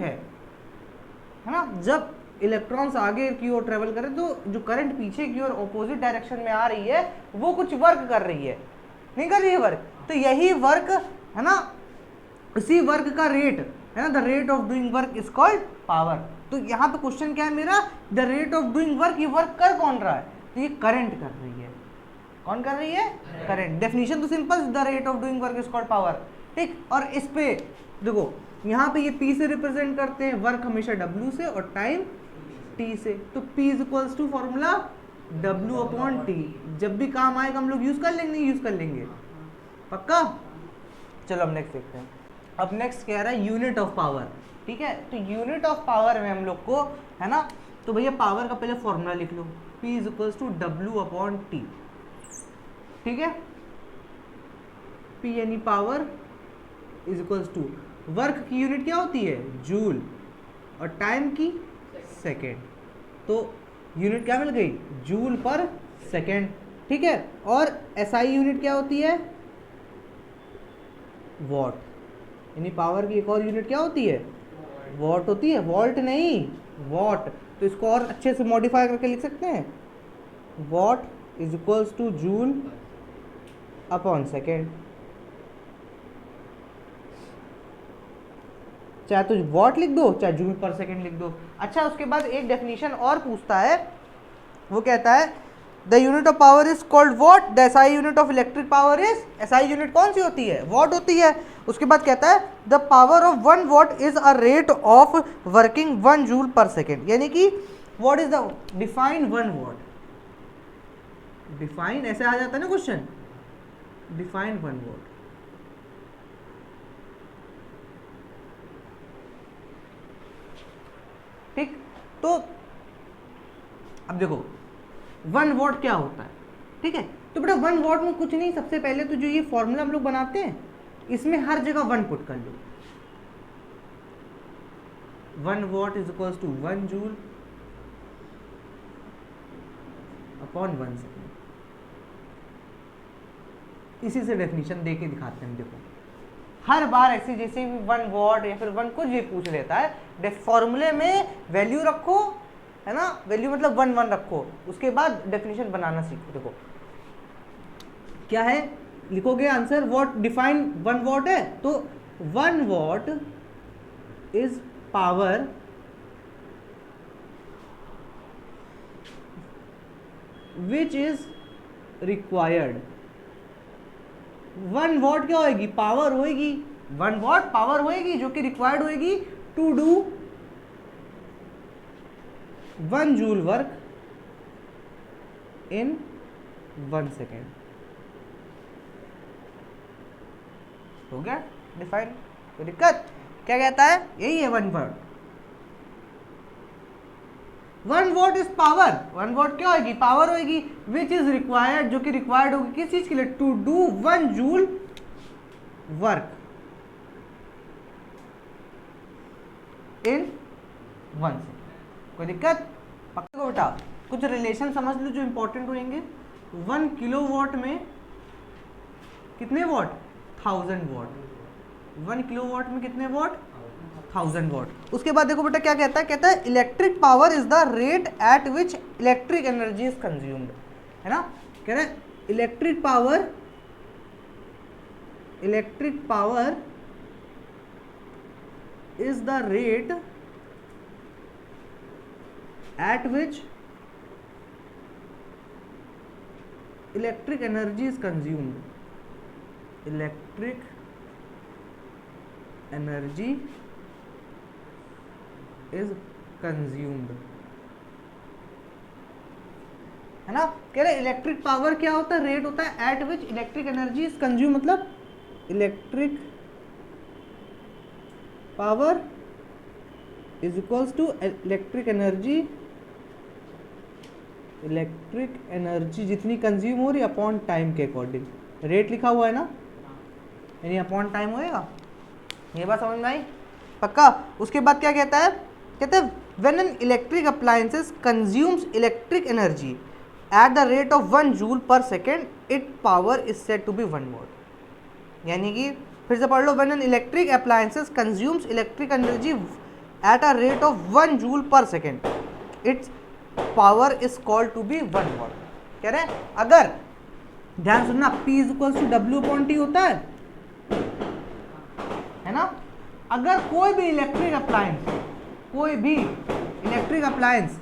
है ना, जब इलेक्ट्रॉन्स आगे की ओर ट्रेवल करें तो जो करंट पीछे की ओर ऑपोजिट डायरेक्शन में आ रही है वो कुछ वर्क कर रही है, नहीं कर रही है वर्क, तो यही वर्क है ना, इसी वर्क का रेट है ना, the rate of doing work is called power. तो यहाँ पे क्वेश्चन क्या है मेरा, the rate of doing work, ये वर्क कर कौन रहा है, तो ये करंट कर रही है। कौन कर रही है, करंट। डेफिनेशन तो simple, the rate of doing work is called power, ठीक। और इस पे देखो यहाँ पे ये P से रिप्रेजेंट करते हैं, वर्क हमेशा W से और टाइम T से, तो P is equals to formula W upon T। जब भी काम आएगा हम लोग यूज कर लेंगे, यूज कर लेंगे, पक्का। चलो अब नेक्स्ट देखते हैं। अब नेक्स्ट कह रहा है यूनिट ऑफ पावर, ठीक है। तो यूनिट ऑफ पावर में हम लोग को है ना, तो भैया पावर का पहले फॉर्मूला लिख लो, P is equals to W upon T, ठीक है। P यानी power is equals to, work की यूनिट क्या होती है, जूल, और टाइम की सेकेंड, तो यूनिट क्या मिल गई, जूल पर सेकेंड, ठीक है। और SI यूनिट क्या होती है, वॉट, यानी पावर की एक और यूनिट क्या होती है, वॉट होती है, वोल्ट नहीं, वॉट। तो इसको और अच्छे से मॉडिफाई करके लिख सकते हैं, what is equals two joule upon second, चाहे तो वॉट लिख दो चाहे जूल पर सेकेंड लिख दो। अच्छा, उसके बाद एक डेफिनेशन और पूछता है, वो कहता है the unit of power is called what, the SI unit of electric power is, SI unit कौन सी होती है, वॉट होती है। उसके बाद कहता है the power of 1 watt is a rate of working 1 joule per second, यानी कि what is the define 1 what, define ऐसे आ जाता है ना क्वेश्चन, डिफाइन 1 वॉट, ठीक। तो अब देखो 1 वॉट क्या होता है, ठीक है। तो बेटा 1 वॉट में कुछ नहीं, सबसे पहले तो जो ये फॉर्मूला हम लोग बनाते हैं इसमें हर जगह 1 पुट कर लो, 1 watt is equals to 1 joule upon 1 second. इसी से डेफिनेशन दे के दिखाते हैं। देखो हर बार ऐसे जैसे भी 1 वॉट या फिर 1 कुछ भी पूछ लेता है, फॉर्मूले में वैल्यू रखो, है ना, वैल्यू मतलब 1 1 रखो, उसके बाद डेफिनेशन बनाना सीखो। देखो क्या है, लिखोगे आंसर, वॉट डिफाइन 1 वॉट है, तो 1 watt is power which is required. 1 what क्या होगी, पावर होगी, 1 वॉट पावर होगी जो कि रिक्वायर्ड होगी to do 1 joule work in 1 second. हो गया डिफाइन, कोई दिक्कत, क्या कहता है, यही है 1 what. 1 watt is power, 1 what क्या होगी, पावर होगी, विच इज रिक्वायर्ड, जो कि रिक्वायर्ड होगी किस चीज के लिए, to do 1 joule work in 1 second. कोई दिक्कत, पक्का को बेटा कुछ रिलेशन समझ लो जो इंपॉर्टेंट होंगे। 1 किलोवाट में कितने वॉट, 1000 वॉट, 1 किलोवाट में कितने वॉट, 1000 वॉट। उसके बाद देखो बेटा क्या कहता है, कहता है electric power is the rate at which electric energy is consumed, है ना। कह रहे हैं electric power is the rate at which electric energy is consumed, electric energy is consumed, है ना। कह रहे इलेक्ट्रिक पावर क्या होता है, रेट होता है at which electric energy is consume, मतलब electric power is equals to electric energy जितनी कंज्यूम हो रही है अपॉन टाइम के अकॉर्डिंग, रेट लिखा हुआ है ना, यानी अपॉन टाइम होएगा। ये बात समझ में आई, पक्का। उसके बाद क्या कहता है, कहते हैं when an electric appliances consumes electric energy at the rate of 1 joule per second, it power is said to be 1 watt. यानी कि फिर से पढ़ लो, when an electric appliances consumes electric energy at a rate of 1 joule per second, its power is called to be 1 watt. कह रहे हैं अगर, ध्यान सुनना, P is equal to W upon T होता है ना, अगर कोई भी electric appliance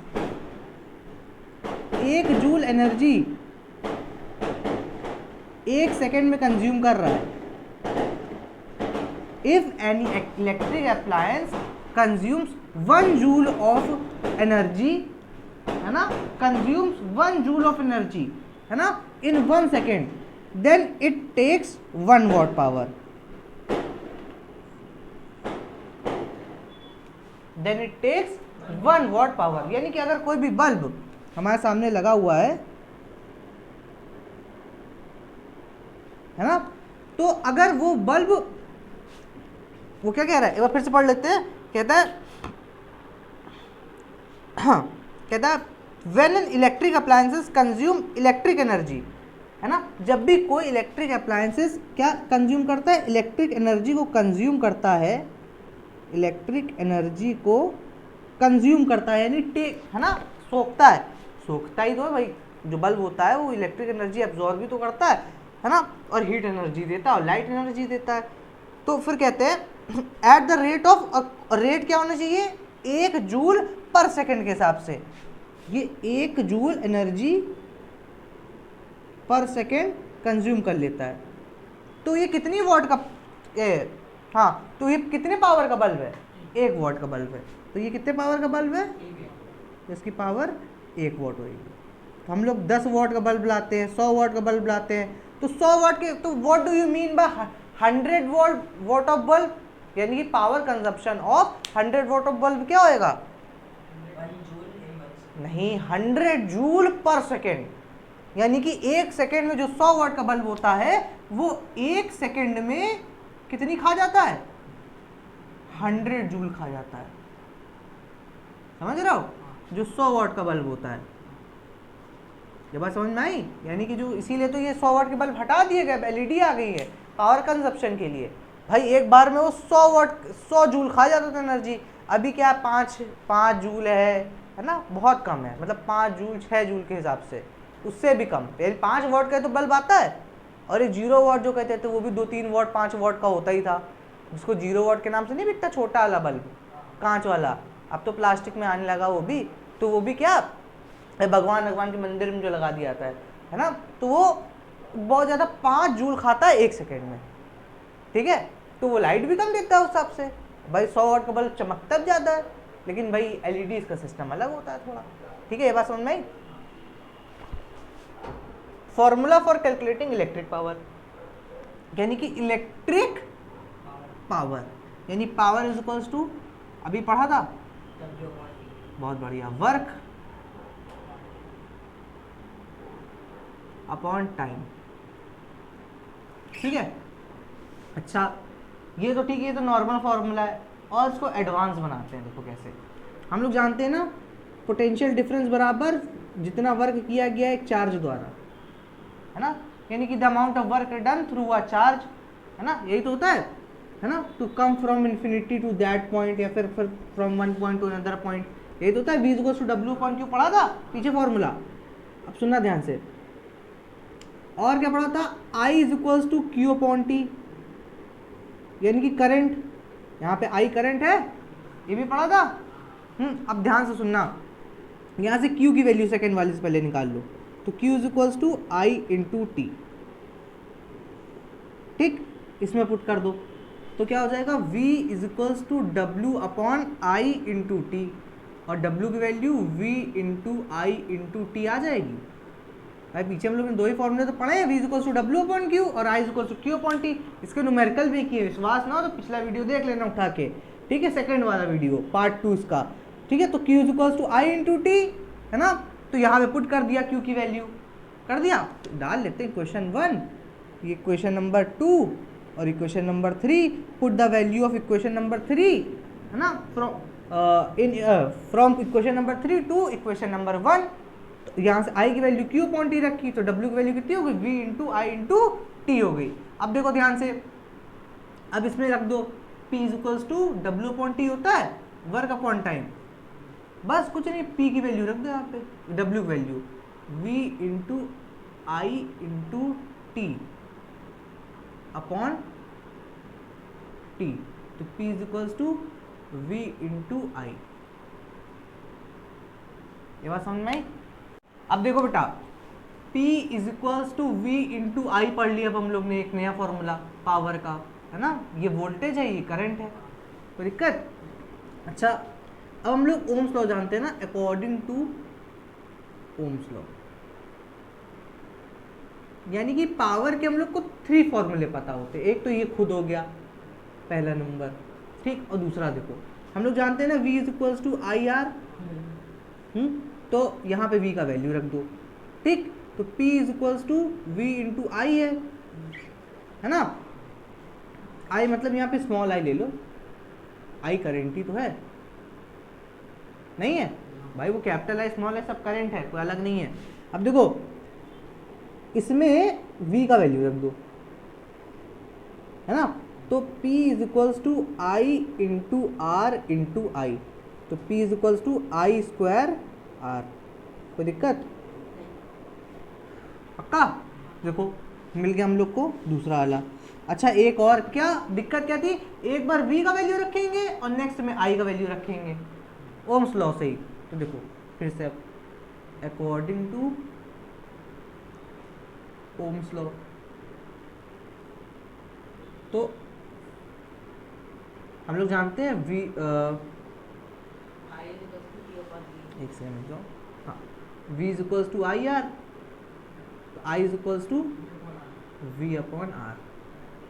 1 joule energy 1 second में कंज्यूम कर रहा है, if any electric appliance consumes 1 joule of energy, है ना, कंज्यूम्स 1 जूल ऑफ एनर्जी, है ना, in 1 second, then it takes 1 watt power. Then it takes 1 watt power. यानी कि अगर कोई भी बल्ब हमारे सामने लगा हुआ है ना, तो अगर वो बल्ब, वो क्या कह रहा है, एक बार फिर से पढ़ लेते हैं। कहता है when an electric appliances consume electric energy, है ना, जब भी कोई इलेक्ट्रिक अप्लायंसेस क्या कंज्यूम करता है, इलेक्ट्रिक एनर्जी को कंज्यूम करता है, इलेक्ट्रिक एनर्जी को कंज्यूम करता है, यानी है ना, सोखता ही तो है भाई, जो बल्ब होता है वो इलेक्ट्रिक एनर्जी एब्जॉर्ब भी तो करता है ना, और हीट एनर्जी देता है और लाइट एनर्जी देता है। तो फिर कहते हैं eight the rate of, rate क्या होना चाहिए, 1 जूल पर सेकेंड के हिसाब से, ये 1 जूल एनर्जी पर सेकेंड कंज्यूम कर लेता है। तो ये कितनी वॉट का, हाँ, तो ये कितने पावर का बल्ब है, 1 वॉट का बल्ब है। तो ये कितने पावर का बल्ब है, इसकी पावर 1 वॉट होगी। तो हम लोग 10 वॉट का बल्ब लाते हैं, 100 वॉट का बल्ब लाते हैं, तो 100 वॉट के, तो what do you mean by 100 what of bulb, यानी कि power consumption of 100 what of bulb क्या होएगा, नहीं, 100 जूल पर सेकेंड। यानी कि 1 सेकेंड में जो 100 वॉट का बल्ब होता है वो 1 सेकेंड में कितनी खा जाता है, 100 जूल खा जाता है। समझ रहे हो, जो 100 वॉट का बल्ब होता है। ये बात समझ में आई, यानी कि जो, इसीलिए तो ये 100 वॉट के बल्ब हटा दिए गए, एलईडी आ गई है पावर कंजप्शन के लिए। भाई एक बार में वो 100 जूल खा जाता था एनर्जी, अभी क्या 5 जूल है ना, बहुत कम है, मतलब 5 जूल 6 जूल के हिसाब से, उससे भी कम। पहले 5 वॉट का तो बल्ब आता है, और ये 0 वॉट जो कहते थे वो भी 2-3 वॉट 5 वॉट का होता ही था, जिसको 0 वॉट के नाम से नहीं बिकता, छोटा वाला बल्ब कांच वाला, अब तो प्लास्टिक में आने लगा वो भी। तो वो भी क्या, भगवान के मंदिर में जो लगा दिया जाता है ना, तो वो बहुत ज़्यादा 5 जूल खाता है 1 सेकेंड में, ठीक है। तो वो लाइट भी कम देता है उस हिसाब से। भाई 100 वॉट का बल्ब चमकता भी ज़्यादा है, लेकिन भाई एलईडी का सिस्टम अलग होता है थोड़ा, ठीक है। ये बात समझ में आई। Formula for calculating electric power, यानी कि इलेक्ट्रिक पावर, यानी पावर इज इक्वल्स टू, अभी पढ़ा था, बहुत बढ़िया, वर्क अपॉन टाइम, ठीक है। अच्छा, ये तो ठीक है, ये तो नॉर्मल फार्मूला है, और इसको एडवांस बनाते हैं। देखो कैसे, हम लोग जानते हैं ना, पोटेंशियल डिफरेंस बराबर जितना वर्क किया गया एक चार्ज द्वारा, है ना, यानी कि the amount of work done through a charge, है ना, यही तो होता है ना, to come from infinity to that point, या फिर from one point to another point, यही तो होता है। V equals to W upon Q पढ़ा था पीछे फॉर्मूला, अब सुनना ध्यान से। और क्या पढ़ा था, I is equals to Q upon T, यानी कि करंट, यहाँ पे I करंट है, ये भी पढ़ा था। अब ध्यान से सुनना, यहाँ से Q की वैल्यू सेकेंड वाले से पहले निकाल लो, तो Q is equals to I into T, ठीक, इसमें पुट कर दो तो क्या हो जाएगा, V is equals to W upon I into T, और W की value V into I into T आ जाएगी। भाई पीछे हम लोग ने 2 ही फॉर्मूले तो पढ़े हैं, V is equals to W upon Q और I is equals to Q upon T। इसके न्यूमेरिकल भी किए, विश्वास ना हो तो पिछला वीडियो देख लेना उठा के, ठीक है, सेकंड वाला वीडियो पार्ट 2 इसका, ठीक है। तो Q is equals to I into T, है ना, तो यहाँ पे पुट कर दिया Q की वैल्यू, कर दिया, तो डाल लेते हैं इक्वेशन 1, ये इक्वेशन नंबर 2 और equation number 3, put the value of equation number 3, है ना, from equation number 3 to equation number 1। तो यहाँ से I की वैल्यू Q अपॉन T रखी, तो W की वैल्यू कितनी हो गई, V into I into T हो गई। अब देखो ध्यान से, अब इसमें रख दो P is equals to W upon T होता है, वर्क अपॉन टाइम, बस कुछ नहीं, P की वैल्यू रख दो यहाँ पे, W value V into I into T upon T, तो P is equals to V into I. ये बात समझ में आई? अब देखो बेटा, P is equals to V into I पढ़ लिया अब हम लोग ने, एक नया फॉर्मूला पावर का, है ना, ये वोल्टेज है, ये करंट है, कोई दिक्कत? अच्छा, अब हम लोग ओम्स लॉ जानते हैं ना, अकॉर्डिंग टू ओम्स लॉ, यानी कि पावर के हम लोग को 3 फॉर्मूले पता होते हैं। एक तो ये खुद हो गया पहला नंबर, ठीक, और दूसरा देखो हम लोग जानते हैं ना V is equals to I R, तो यहाँ पे V का वैल्यू रख दो, ठीक, तो P is equals to V into I है ना, I मतलब यहाँ पे स्मॉल आई ले लो, I करंट ही तो है, नहीं है भाई, वो कैपिटल आई स्मॉल है सब करंट है, कोई अलग नहीं है। अब देखो इसमें V का वैल्यू रख दो, है ना, तो P is equals to I into R into I, तो P is equals to I square R, कोई दिक्कत? पक्का? देखो मिल गया हम लोग को दूसरा वाला। अच्छा एक और क्या दिक्कत क्या थी, एक बार V का वैल्यू रखेंगे और नेक्स्ट में I का वैल्यू रखेंगे ओम्स लॉ से ही, तो देखो फिर से अकॉर्डिंग टू ओम्स लॉ, तो हम लोग जानते हैं V एक सेकंड जाओ, हाँ, V is equals to I R, I is equals to V upon R,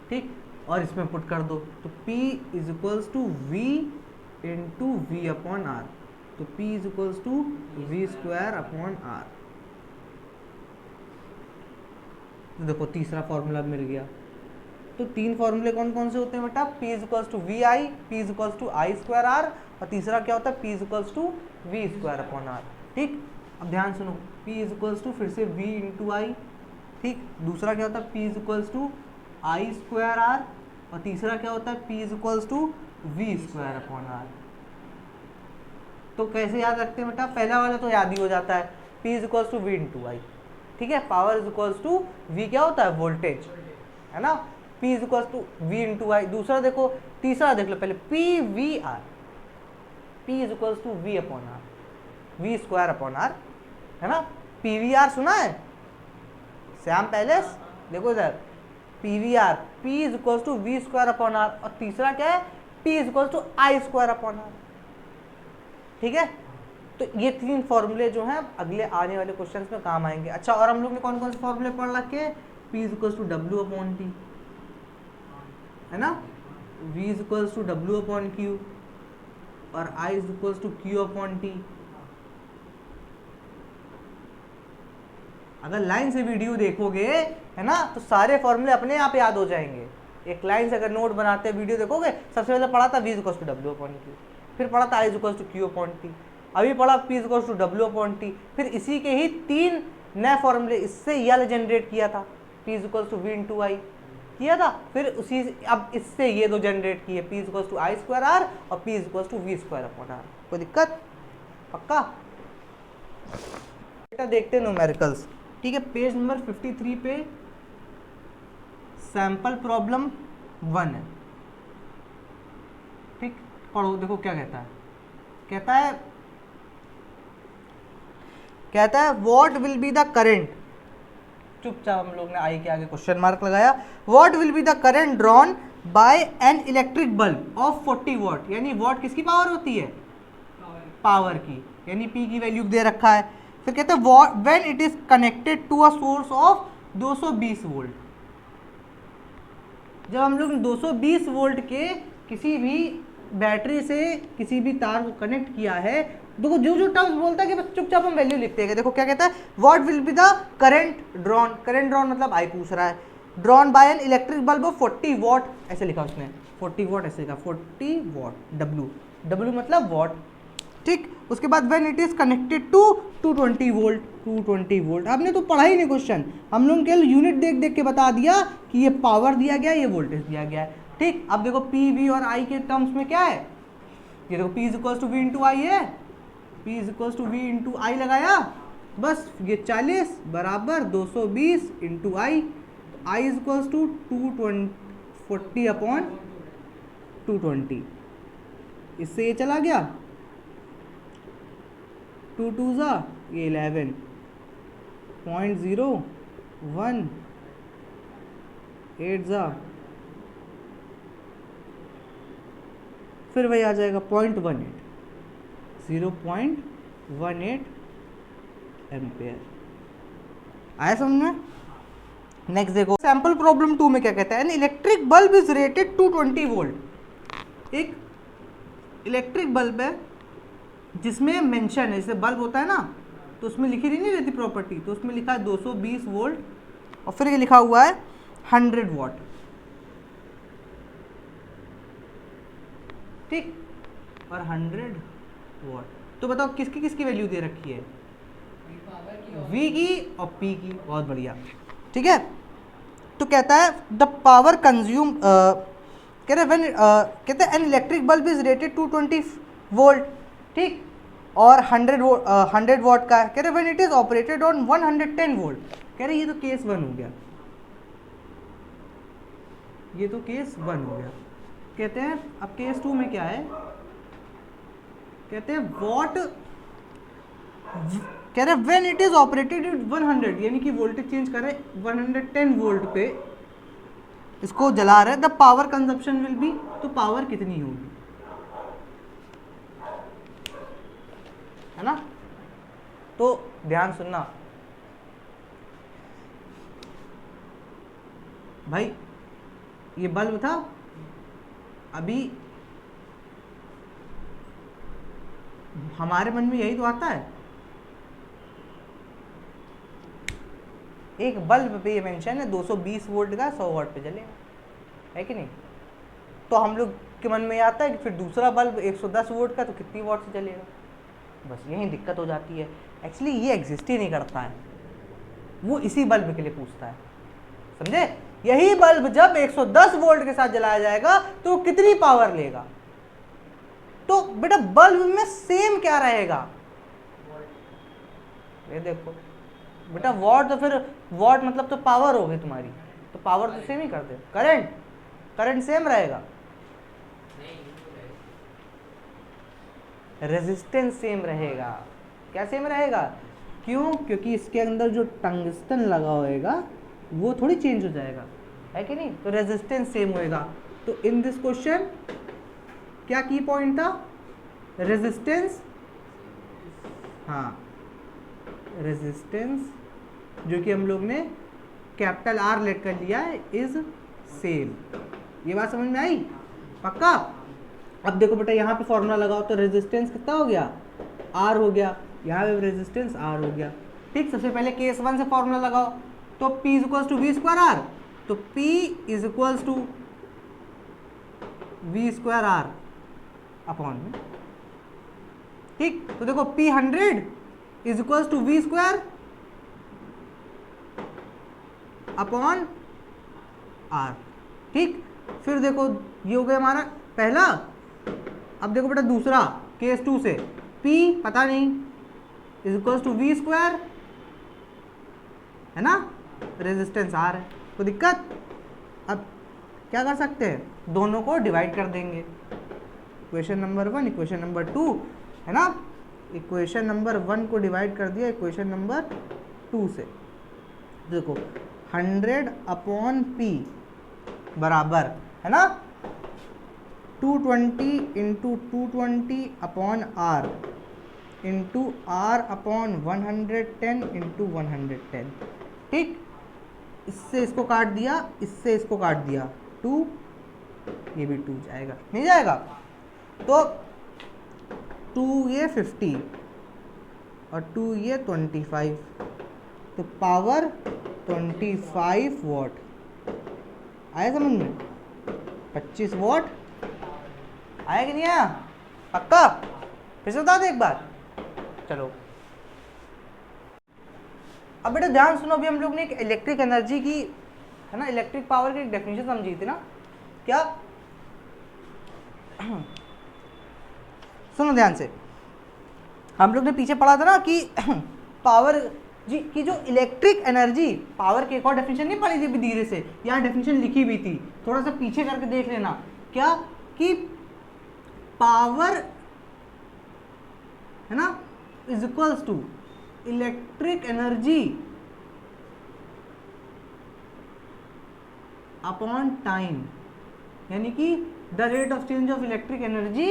ठीक, और इसमें पुट कर दो, तो P is equals to V into V upon R, तो P is equals to V square upon R. तो देखो तीसरा फॉर्मूला मिल गया। तो 3 फॉर्मूले कौन कौन से होते हैं बेटा, P is equals to V I, P is equals to I square R, और तीसरा क्या होता है P is equals to V square upon R, ठीक। अब ध्यान सुनो, P इज इक्वल्स टू फिर से V इंटू आई, ठीक, दूसरा क्या होता है P is equals to I square R, और तीसरा क्या होता है P is equals to V square upon R. तो कैसे याद रखते हैं बेटा, पहला वाला तो याद ही हो जाता है, P is equals to V into I, ठीक है, power is equals to V क्या होता है, वोल्टेज, है ना, P is equals to V into I. दूसरा देखो, तीसरा देख लो पहले, P V R, P is equals to V upon R, V square upon R, है ना, PVR सुना है श्याम पैलेस, देखो इधर PVR, P is equals to V square upon R, और तीसरा क्या है P is equals to I square upon R, ठीक है। तो ये 3 फॉर्मूले जो हैं अगले आने वाले क्वेश्चंस में काम आएंगे। अच्छा, और हम लोग ने कौन कौन से फॉर्मूले पढ़ रखे, P is equals to W upon T, है ना, V is equals to W upon Q, और I is equals to Q upon T। अगर लाइन से वीडियो देखोगे, है ना, तो सारे फॉर्मूले अपने आप याद हो जाएंगे। एक लाइन से अगर नोट बनाते वीडियो देखोगे, सबसे पहले पढ़ा था V is equals to W upon Q, फिर पढ़ा था I is equals to Q upon T, अभी पढ़ा P is equals to W upon T, फिर इसी के ही 3 नए फॉर्मूले इससे ये वाला जनरेट किया था, P is equals to V into I किया था, फिर उसी अब इससे ये 2 जनरेट किए, P is equals to I square R और P is equals to V square upon R. कोई दिक्कत? पक्का? बेटा देखते हैं न्यूमेरिकल्स, ठीक है, पेज नंबर 53 पे सैंपल प्रॉब्लम 1 है, ठीक, पढ़ो देखो क्या कहता है। कहता है what will be the current, चुपचाप हम लोग ने आई के आगे क्वेश्चन मार्क लगाया, what will be the current drawn by an electric bulb of 40 what, यानी वॉट किसकी पावर होती है, पावर की, यानी P की वैल्यू दे रखा है। फिर कहते हैं when it is connected to a source of 220 volt, जब हम लोग 220 वोल्ट के किसी भी बैटरी से किसी भी तार को कनेक्ट किया है, देखो जो जो टर्म्स बोलता है कि बस चुपचाप हम वैल्यू लिखते हैं। देखो क्या कहता है, what will be the current drawn, current drawn मतलब आई पूछ रहा है, drawn by an electric bulb of 40 what, ऐसे लिखा उसने 40 वॉट, ऐसे लिखा 40 वॉट, W मतलब वॉट, ठीक। उसके बाद when it is connected to 220 volt, 220 volt, आपने तो पढ़ा ही नहीं क्वेश्चन, हम लोग केवल यूनिट देख देख के बता दिया कि ये पावर दिया गया, ये वोल्टेज दिया गया है, ठीक। अब देखो P V और I के टर्म्स में क्या है, ये देखो P is equal to V into I है, P is equal to V into I लगाया, बस ये 40 बराबर 220 इंटू आई, तो I is equal to 240 upon 220, इससे ये चला गया 2 2 ज़ा ये 11.018 ज़ा, फिर वही आ जाएगा 0.18 एम्पेयर। आया समझ में? नेक्स्ट देखो सैंपल प्रॉब्लम 2 में क्या कहता है, an electric bulb is rated 220 volt. एक इलेक्ट्रिक बल्ब है जिसमें मेंशन है, जैसे बल्ब होता है ना तो उसमें लिखी नहीं रहती प्रॉपर्टी, तो उसमें लिखा है 220 वोल्ट और फिर ये लिखा हुआ है 100 वॉट, ठीक, और 100 वॉट। तो बताओ किसकी किसकी वैल्यू दे रखी है, V की और P की, बहुत बढ़िया, ठीक है। तो कहता है द पावर कंज्यूम, कहते हैं an electric bulb is rated 220 volt, ठीक, और 100 वॉट का है, कह रहे when it is operated on 110 volt. कह रहे ये तो केस 1 हो गया, ये तो केस 1 हो गया। कहते हैं अब केस 2 में क्या है, कहते हैं वॉट, कह रहे when it is operated at 100, यानी कि वोल्टेज चेंज कर रहे 110 वोल्ट पे इसको जला रहे, the power consumption will be, तो पावर कितनी होगी, है ना। तो ध्यान सुनना भाई, ये बल्ब था, अभी हमारे मन में यही तो आता है, एक बल्ब पे ये मेंशन है 220 वोल्ट का 100 वाट पे जलेगा, है कि नहीं। तो हम लोग के मन में आता है कि फिर दूसरा बल्ब 110 वोल्ट का तो कितनी वाट से जलेगा, बस यही दिक्कत हो जाती है। एक्चुअली ये एग्जिस्ट ही नहीं करता है, वो इसी बल्ब के लिए पूछता है, समझे। यही बल्ब जब 110 वोल्ट के साथ जलाया जाएगा तो वो कितनी पावर लेगा, तो बेटा बल्ब में सेम क्या रहेगा, ये देखो बेटा वॉट, तो फिर वॉट मतलब तो पावर होगी तुम्हारी, तो पावर तो सेम ही कर दे, करंट सेम रहेगा, रेजिस्टेंस सेम रहेगा। क्या सेम रहेगा, क्यों, क्योंकि इसके अंदर जो टंगस्टन लगा होएगा वो थोड़ी चेंज हो जाएगा, है कि नहीं, तो रेजिस्टेंस सेम होएगा। तो इन दिस क्वेश्चन क्या की पॉइंट था, रेजिस्टेंस, हाँ रेजिस्टेंस जो कि हम लोग ने कैपिटल R लेट कर लिया है इज सेम। ये बात समझ में आई, पक्का। अब देखो बेटा यहाँ पे फॉर्मूला लगाओ तो रेजिस्टेंस कितना हो गया, R हो गया, यहाँ पे रेजिस्टेंस R हो गया, ठीक। सबसे पहले केस 1 से फॉर्मूला लगाओ, तो P is equals to V square R, तो P is equals to V square R upon में, ठीक। तो देखो P 100 is equals to V square upon R, ठीक। फिर देखो ये हो गया हमारा पहला। अब देखो बेटा दूसरा केस 2 से, P पता नहीं is equals to V square, है ना, रेजिस्टेंस R है, कोई दिक्कत। अब क्या कर सकते हैं, दोनों को डिवाइड कर देंगे, इक्वेशन नंबर 1 इक्वेशन नंबर 2, है ना। इक्वेशन नंबर 1 को डिवाइड कर दिया इक्वेशन नंबर 2 से, देखो 100 अपॉन P बराबर, है ना, 220 into 220 upon R into R upon 110 into 110, ठीक। इससे इसको काट दिया, इससे इसको काट दिया, 2, ये भी 2 जाएगा, नहीं जाएगा, तो 2 ये 50 और 2 ये 25, तो पावर 25 वॉट। आया समझ में, 25 वॉट आया कि नहीं आया, पक्का। फिर से बता दे एक बार, चलो। अब बेटा ध्यान सुनो, अभी हम लोग ने एक इलेक्ट्रिक एनर्जी की, है ना, इलेक्ट्रिक पावर की एक डेफिनेशन समझी थी ना, क्या सुनो ध्यान से, हम लोग ने पीछे पढ़ा था ना कि पावर जी की जो इलेक्ट्रिक एनर्जी, पावर की एक और डेफिनेशन नहीं पढ़ी थी अभी धीरे से, यहाँ डेफिनेशन लिखी भी थी, थोड़ा सा पीछे करके देख लेना, क्या कि पावर है ना is equals to electric energy upon time, यानी कि the rate of change of electric energy,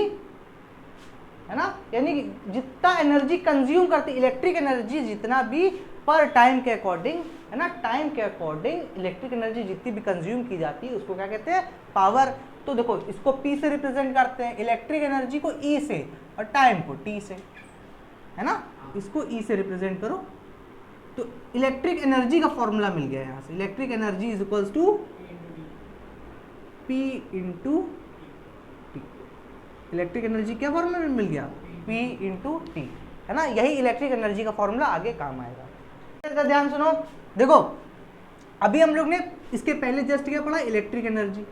है ना, यानी कि जितना एनर्जी कंज्यूम करती इलेक्ट्रिक एनर्जी, जितना भी पर टाइम के अकॉर्डिंग, है ना, टाइम के अकॉर्डिंग इलेक्ट्रिक एनर्जी जितनी भी कंज्यूम की जाती है उसको क्या कहते हैं, पावर। तो देखो इसको P से रिप्रेजेंट करते हैं, इलेक्ट्रिक एनर्जी को E से और टाइम को T से, है ना, इसको E से रिप्रेजेंट करो। तो इलेक्ट्रिक एनर्जी का फॉर्मूला मिल गया यहाँ से, electric energy is equals to P into T. Electric energy क्या फॉर्मूला में मिल गया, P इंटू टी, है ना, यही इलेक्ट्रिक एनर्जी का फॉर्मूला आगे काम आएगा। इसका ध्यान सुनो, देखो अभी हम लोग ने इसके पहले जस्ट क्या पढ़ा, इलेक्ट्रिक एनर्जी,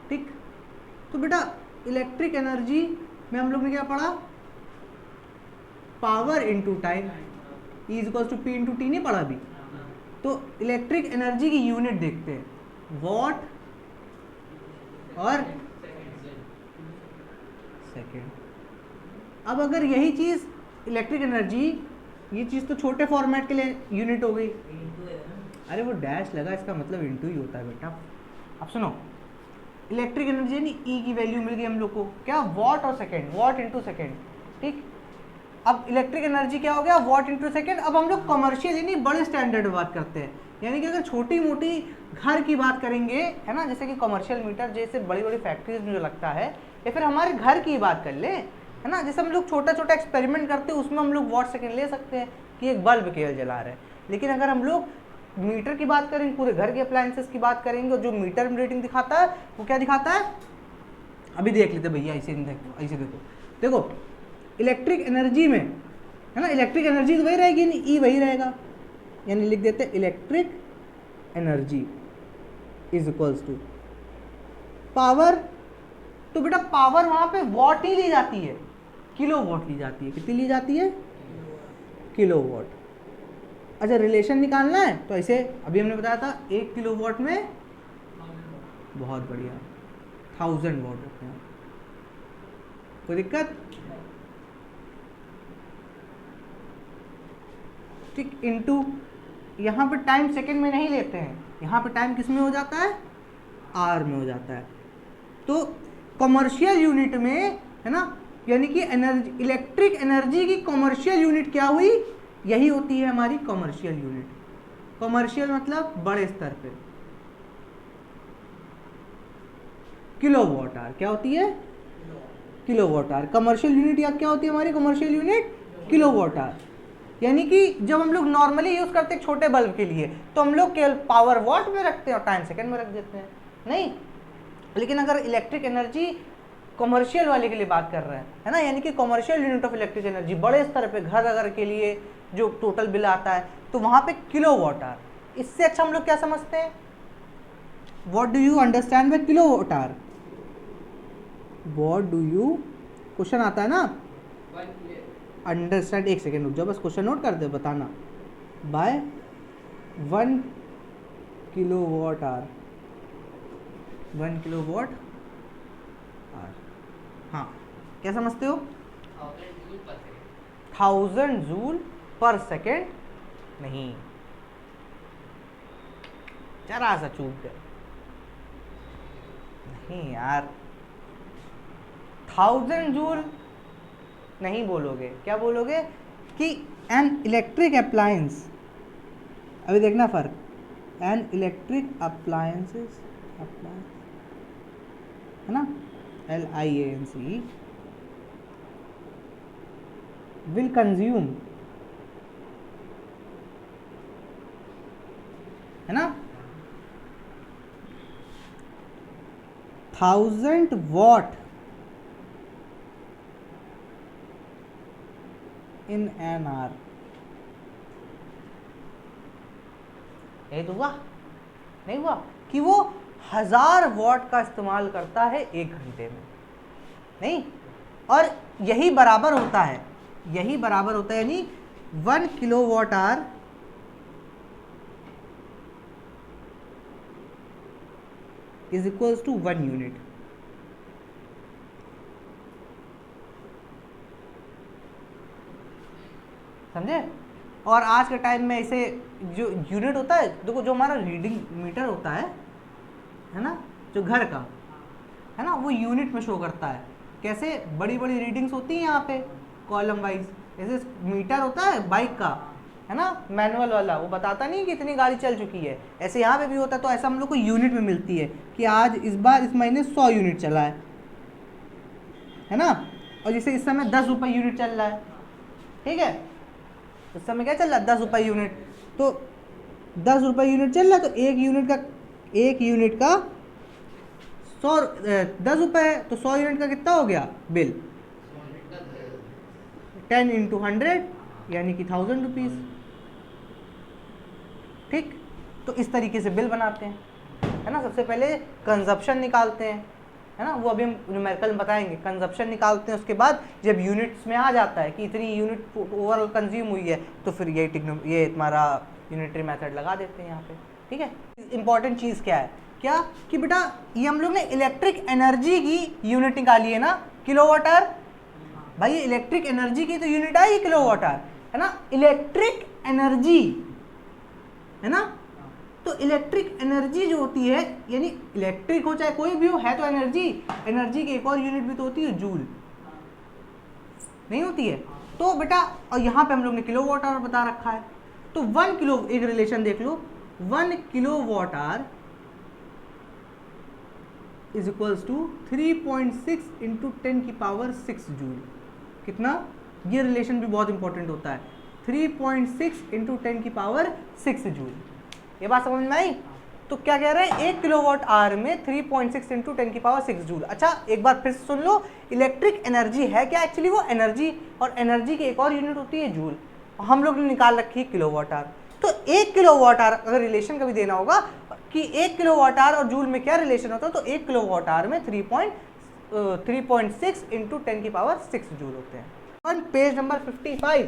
ठीक। तो बेटा इलेक्ट्रिक एनर्जी में हम लोग ने क्या पढ़ा, power into time, E is equals to P into T नहीं पढ़ा अभी। तो इलेक्ट्रिक एनर्जी की यूनिट देखते हैं, वॉट और सेकेंड। अब अगर यही चीज इलेक्ट्रिक एनर्जी, ये चीज तो छोटे फॉर्मेट के लिए यूनिट हो गई, अरे वो डैश लगा इसका मतलब इंटू ही होता है बेटा। अब सुनो, इलेक्ट्रिक एनर्जी यानी E की वैल्यू मिल गई हम लोग को, क्या, वॉट और सेकेंड, वॉट इंटू सेकेंड, ठीक। अब इलेक्ट्रिक एनर्जी क्या हो गया, वॉट इंटू सेकेंड। अब हम लोग कमर्शियल यानी बड़े स्टैंडर्ड बात करते हैं, यानी कि अगर छोटी मोटी घर की बात करेंगे, है ना, जैसे कि कमर्शियल मीटर जैसे बड़ी बड़ी फैक्ट्रीज में जो लगता है, या फिर हमारे घर की बात कर ले, है ना, जैसे हम लोग छोटा छोटा एक्सपेरिमेंट करते हैं उसमें हम लोग वॉट सेकेंड ले सकते हैं कि एक बल्ब केवल जला रहे हैं। लेकिन अगर हम लोग मीटर की बात करेंगे, पूरे घर के अप्लायंसेस की बात करेंगे, और जो मीटर में रीडिंग दिखाता है वो क्या दिखाता है, अभी देख लेते भैया, ऐसे देखो, ऐसे देखो, देखो इलेक्ट्रिक एनर्जी में, है ना, इलेक्ट्रिक एनर्जी तो वही रहेगी, नहीं E वही रहेगा, यानी लिख देते electric energy is equals to power. तो बेटा पावर वहां पे वॉट ही ली जाती है, किलो वॉट ली जाती है, कितनी ली जाती है, किलो वॉट। अच्छा रिलेशन निकालना है तो ऐसे अभी हमने बताया था 1 किलो वॉट में, बहुत बढ़िया, 1000 वॉट रखते हैं, कोई दिक्कत, ठीक। इनटू यहाँ पे टाइम सेकंड में नहीं लेते हैं, यहाँ पे टाइम किस में हो जाता है, आर में हो जाता है। तो कमर्शियल यूनिट में, है ना, यानी कि एनर्जी, इलेक्ट्रिक एनर्जी की कमर्शियल यूनिट क्या हुई, यही होती है हमारी कमर्शियल यूनिट। कमर्शियल मतलब बड़े स्तर पे, किलो वॉट आवर क्या होती है, kilowatt hour. Commercial unit या क्या होती है हमारी commercial unit, kilowatt hour. यानी कि जब हम लोग नॉर्मली यूज करते हैं छोटे बल्ब के लिए तो हम लोग केवल पावर वॉट में रखते हैं और टाइम सेकंड में रख देते हैं, नहीं। लेकिन अगर इलेक्ट्रिक एनर्जी कमर्शियल वाले के लिए बात कर रहे हैं, है ना, यानी कि commercial unit of electric energy बड़े स्तर पे घर अगर के लिए जो टोटल बिल आता है तो वहां पे किलो वॉट आवर। इससे अच्छा हम लोग क्या समझते हैं, what do you understand by kilowatt hour, what do you, question आता है ना, अंडरस्टैंड, एक सेकेंड रुक जाओ बस क्वेश्चन नोट कर दे, बताना, by 1 kilowatt hour, 1 kilowatt hour, हाँ क्या समझते हो, 1000 जूल पर सेकेंड, नहीं जरा सा चूक गए, नहीं यार 1000 जूल नहीं बोलोगे, क्या बोलोगे कि एन इलेक्ट्रिक अप्लायंस, अभी देखना फर्क, एन इलेक्ट्रिक अप्लायंसेस, है ना, LIANC will consume, है ना, 1000 watt in an hour। ये तो हुआ नहीं हुआ कि वो 1000 वॉट का इस्तेमाल करता है 1 घंटे में। नहीं, और यही बराबर होता है, यही बराबर होता है, यानी 1 kilowatt hour is equals to 1 unit. समझे? और आज के टाइम में इसे जो यूनिट होता है, देखो जो हमारा रीडिंग मीटर होता है ना, जो घर का है ना, वो यूनिट में शो करता है। कैसे? बड़ी बड़ी रीडिंग्स होती हैं यहाँ पे कॉलम वाइज, जैसे मीटर होता है बाइक का, है ना, मैनुअल वाला, वो बताता नहीं कि इतनी गाड़ी चल चुकी है, ऐसे यहाँ पे भी होता है। तो ऐसा हम लोग को यूनिट में मिलती है कि आज इस बार इस महीने 100 यूनिट चला है ना, और जैसे इस समय 10 रुपये यूनिट चल रहा है, ठीक है, इस समय क्या चल रहा है, 10 रुपये यूनिट। तो 10 रुपये यूनिट चल रहा है, तो एक यूनिट का 10 रुपये, तो 100 यूनिट का कितना हो गया बिल? 10 इंटू 100 यानी कि 1000 रुपीज़। ठीक, तो इस तरीके से बिल बनाते हैं, है ना। सबसे पहले कंजप्शन निकालते हैं, है ना, वो अभी हम न्यूमेरिकल में बताएंगे। कंजप्शन निकालते हैं, उसके बाद जब यूनिट्स में आ जाता है कि इतनी यूनिट ओवरऑल कंज्यूम हुई है, तो फिर ये तुम्हारा यूनिटरी मेथड लगा देते हैं यहाँ पे। ठीक है, इंपॉर्टेंट चीज़ क्या है, क्या कि बेटा ये हम लोग ने इलेक्ट्रिक एनर्जी की यूनिट निकाली है ना, किलोवाट आवर। भाई ये इलेक्ट्रिक एनर्जी की तो यूनिट आई किलोवाट आवर, है ना, इलेक्ट्रिक एनर्जी, है ना। तो इलेक्ट्रिक एनर्जी जो होती है, यानी इलेक्ट्रिक हो चाहे कोई भी हो, है तो एनर्जी। एनर्जी की एक और यूनिट भी तो होती है, जूल, नहीं होती है? तो बेटा, और यहाँ पे हम लोग ने किलोवाट आवर बता रखा है, तो 1 किलो, एक रिलेशन देख लो, 1 kilowatt hour is equals to 3.6 into 10 की पावर 6 जूल। कितना? ये रिलेशन भी बहुत इंपॉर्टेंट होता है, 3.6 इंटू 10 की पावर 6 जूल। ये बात समझ में आई? तो क्या कह रहे हैं, 1 किलोवाट आवर में 3.6 इंटू 10 की पावर 6 जूल। अच्छा, एक बार फिर सुन लो, इलेक्ट्रिक एनर्जी है क्या एक्चुअली? वो एनर्जी, और एनर्जी की एक और यूनिट होती है जूल, हम लोग ने निकाल रखी है किलोवाट आवर। तो 1 किलोवाट आवर अगर रिलेशन कभी देना होगा कि 1 किलोवाट आवर और जूल में क्या रिलेशन होता है, तो 1 किलोवाट आवर में 3.6 इंटू 10 की पावर 6 जूल होते हैं। पेज नंबर 55,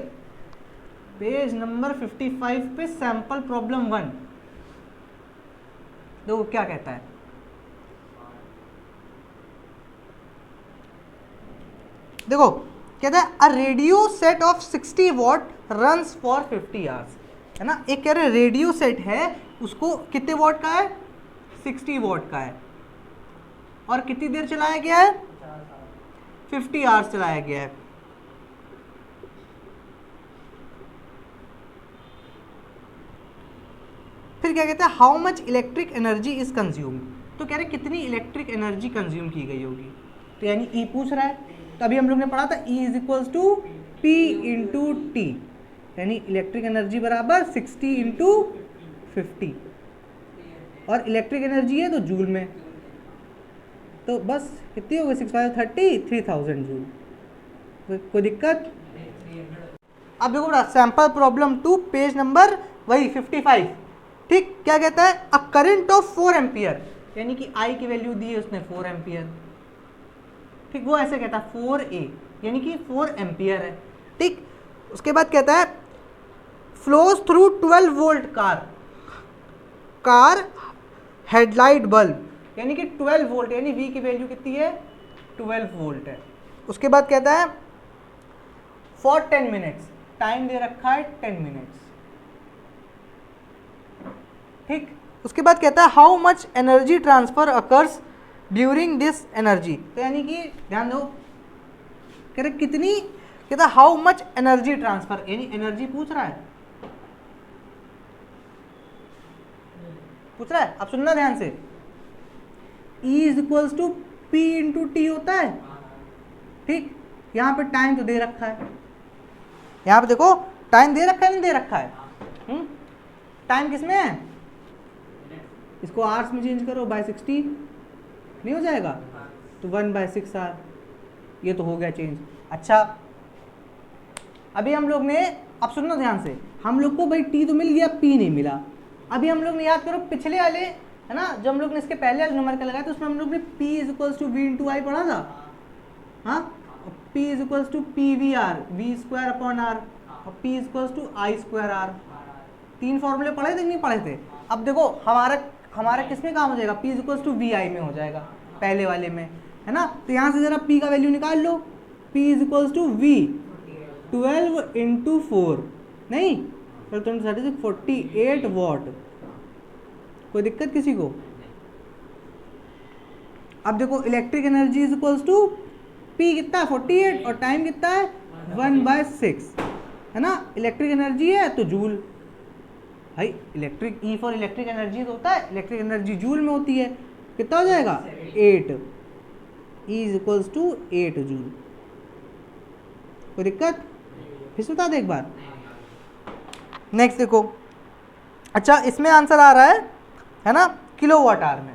पेज नंबर 55 पे सैंपल प्रॉब्लम 1 देखो क्या कहता है। देखो कहता है a radio set of 60 what runs for 50 hours, है ना। एक कह रहे रेडियो सेट है, उसको कितने वॉट का है? 60 वॉट का है, और कितनी देर चलाया गया है? 50 आवर्स चलाया गया है। फिर क्या कहता है, how much electric energy is consumed, तो कह रहे कितनी इलेक्ट्रिक एनर्जी कंज्यूम की गई होगी। तो यानी ई पूछ रहा है, तो अभी हम लोग ने पढ़ा था E is equals to P into T, यानी इलेक्ट्रिक एनर्जी बराबर 60 इंटू 50, और इलेक्ट्रिक एनर्जी है तो जूल में, तो बस कितनी हो गई? 6 5 30, 3000 जूल। कोई दिक्कत? अब देखो सैंपल प्रॉब्लम 2 पेज नंबर वही 55। ठीक, क्या कहता है, अ करंट ऑफ 4 एम्पियर, यानी कि आई की वैल्यू दी है उसने 4 एम्पियर। ठीक, वो ऐसे कहता है 4A, यानी कि 4 एम्पियर है। ठीक, उसके बाद कहता है flows through 12 volt car headlight bulb, यानी कि 12 वोल्ट, यानी V की वैल्यू कितनी है? 12 वोल्ट है। उसके बाद कहता है फॉर 10 मिनट्स, टाइम दे रखा है 10 मिनट्स। ठीक, उसके बाद कहता है how much energy transfer occurs during this energy, तो यानी कि ध्यान दो, कह रहे कितनी, कहता है हाउ मच एनर्जी ट्रांसफर, यानी एनर्जी पूछ रहा है, अब सुनना ध्यान से। E is equals to P into T होता है। ठीक, यहाँ पे टाइम तो दे रखा है, यहाँ पे देखो टाइम दे रखा है, नहीं दे रखा है? टाइम किस में है? इसको आवर्स में चेंज करो, बाय 60 नहीं हो जाएगा, तो 1/6 आवर, ये तो हो गया चेंज। अच्छा, अभी हम लोग ने, अब सुनना ध्यान से, हम लोग को भाई टी तो मिल गया, पी नहीं मिला। अभी हम लोग ने याद करो पिछले वाले, है ना, जो हम लोग ने इसके पहले वाले नंबर का लगाया, तो उसमें हम लोग ने P is equals to V into I पढ़ा था, हाँ, P is equals to P V R, V square upon R, और P is equals to I square R. 3 फॉर्मूले पढ़े थे नहीं पढ़े थे? अब देखो हमारा किस में काम हो जाएगा, P is equals to V I में हो जाएगा पहले वाले में, है ना। तो यहाँ से जरा P का वैल्यू निकाल लो, P is equals to V 12 into 4, नहीं 48 वॉट। कोई दिक्कत किसी को? अब देखो electric energy is equals to P कितना है 48 और टाइम कितना है 1/6, है ना। इलेक्ट्रिक एनर्जी है तो जूल, भाई electric E for electric energy तो होता है, इलेक्ट्रिक एनर्जी जूल में होती है। कितना हो जाएगा 8, E is equals to 8 joule. कोई दिक्कत? फिर बता दे एक बार। नेक्स्ट देखो, अच्छा इसमें आंसर आ रहा है ना किलो वाट आवर में,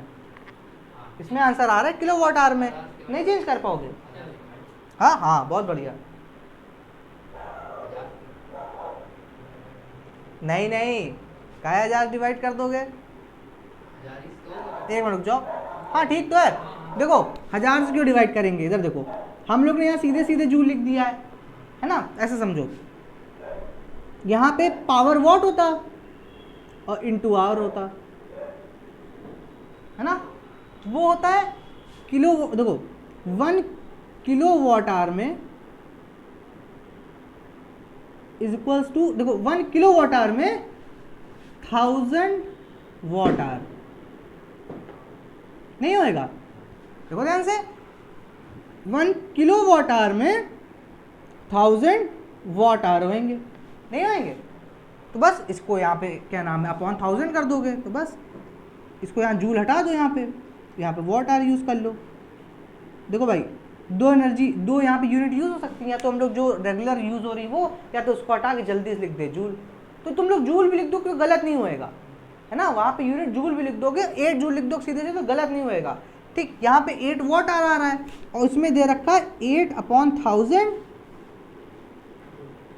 इसमें आंसर आ रहा है किलो वाट आवर में, नहीं चेंज कर पाओगे? हाँ हाँ बहुत बढ़िया। नहीं क्या 1000 डिवाइड कर दोगे? एक मिनट रुक जाओ, हाँ ठीक तो है। देखो 1000 से क्यों डिवाइड करेंगे, इधर देखो हम लोग ने यहाँ सीधे सीधे जूल लिख दिया है ना, ऐसे समझो। यहाँ पे पावर वॉट होता और इंटू आवर होता, है ना। वो होता है किलो, देखो 1 किलो वाट आवर में इज इक्वल्स टू, देखो 1 किलो वाट आवर में 1000 वाट आवर, नहीं होएगा? देखो ध्यान से, 1 किलो वाट आवर में 1000 वाट आवर होंगे, नहीं होंगे? तो बस इसको यहाँ पे क्या नाम है अपॉन 1000 कर दोगे, तो बस इसको यहाँ जूल हटा दो, यहाँ पे वाट आवर यूज़ कर लो। देखो भाई दो यहाँ पे यूनिट यूज़ हो सकती हैं, या तो हम लोग जो रेगुलर यूज़ हो रही वो, या तो उसको हटा के जल्दी से लिख दे जूल। तो तुम लोग जूल भी लिख दो क्योंकि गलत नहीं होएगा, है ना। वहाँ पे यूनिट जूल भी लिख दोगे, 8 जूल लिख दो सीधे से, तो गलत नहीं होएगा। ठीक, यहाँ पे 8 वाट आवर आ रहा है और उसमें दे रखा है 8/1000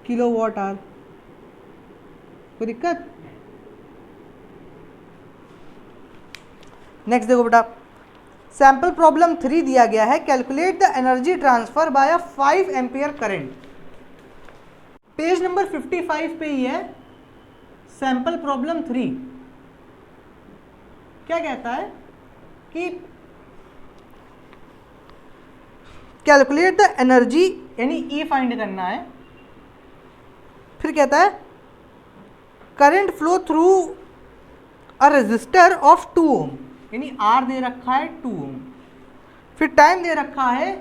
किलो वाट आवर। कोई दिक्कत? नेक्स्ट देखो बेटा, सैंपल प्रॉब्लम 3 दिया गया है, calculate the energy transfer by a 5 ampere current. Page number 55 पे ही है सैंपल प्रॉब्लम 3। क्या कहता है कि कैलकुलेट द एनर्जी, यानी ई फाइंड करना है। फिर कहता है current flow through a resistor of 2 ohm, यानी आर दे रखा है 2 ओम। फिर टाइम दे रखा है